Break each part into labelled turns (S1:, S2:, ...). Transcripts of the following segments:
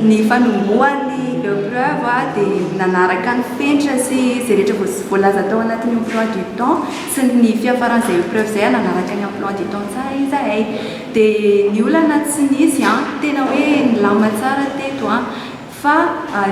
S1: ny fanomboany épreuve dia nanaraka ny fenitra sy izay rehetra voalaza tao anatin'ny emploi du temps sy ny fiafaran'izay épreuve izay nanaraka ny emploi du temps tsara izahay. Dia ny olana tsy nisy tena hoe nilama tsara teto fa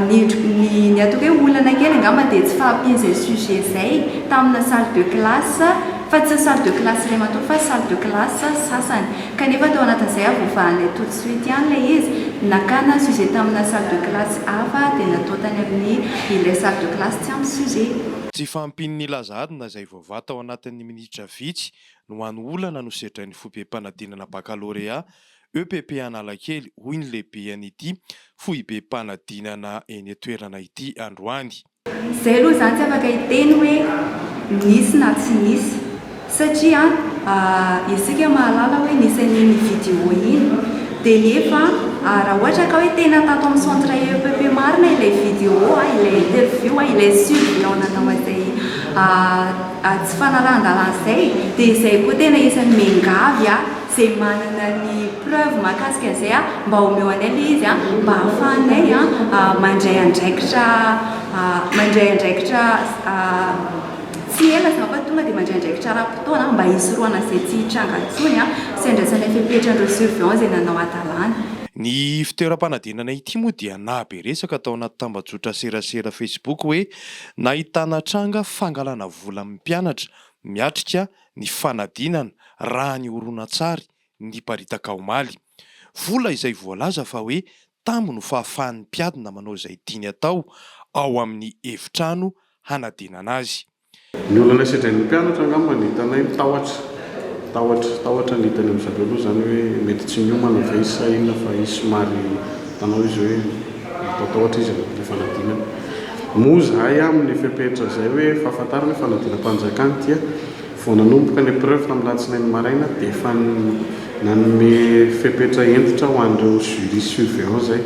S1: ny atao hoe olana kely angamba dia tsy fahampian'izay sujet izay tamina salle de classe fa tsy salle de classe iray matoa fa salle de classe sasany kanefa tao anatin'izay avoavan'ilay tout de suite ihany ilay izy nakana sujet tamina salle de classe hafa dia natao tany amin'ny ilay salle de classe tsy ampy sujet.
S2: Tsy fampin'ny lazadina izay voava tao anatin'ny minitra vitsy no any olana no sedrain'ny foibem-panadinana baccalauréat EPP Analakely hoy ny lehibe an'ity foibem-panadinana eny toerana ity androany.
S1: Izay aloha izany tsy afaka hiteny hoe nisy na tsy nisy satria isika mahalala hoe nisy an'iny vidéo iny dia nefa raha ohatra ka hoe tena tato amin'ny centre EPP marina ilay vidéo ilay interview ilay surveillant natao an'izay tsy fanarahan-dalàna izay dia izay koa tena isan'ny mengavy izay manana ny preuve mahakasika an'izay mba homeo anay ilay izy mba hahafahanay mandray andraikitra tsy ela fa tonga dia mandray andraikitra ara-potoana mba hisoroana izay tsy hitranga intsony sy andraisanay fipetrandreo surveillant izay nanao adalàna.
S2: Ny fitoeram-panadinana ity moa dia nahabe resaka tao anaty tambajotra serasera Facebook hoe nahitana tranga fangalana vola amin'ny mpianatra miatrika ny fanadinana raha ny horonan-tsary ny paritaka omaly. Vola izay voalaza fa hoe tambo no fahafahan'ny mpiadina manao izay tiany atao ao amin'ny efitrano hanadinana azy.
S3: Ny olana sedrain'ny mpianatra angamba ny hitanay tahotra ny hitany amin'izareo aloha izany hoe mety tsy miomana fa izy sa inona fa izy somary tanao izy hoe tahotra izy amin'ny fanadinana. Moa zahay amin'ny fepetra izay hoe fahafantarana fanadinam-panjakana dia vao nanomboka ny épreuve tamin'ny alatsinainy maraina dia efa nanome fepetra entitra ho an'ireo jury surveillant izay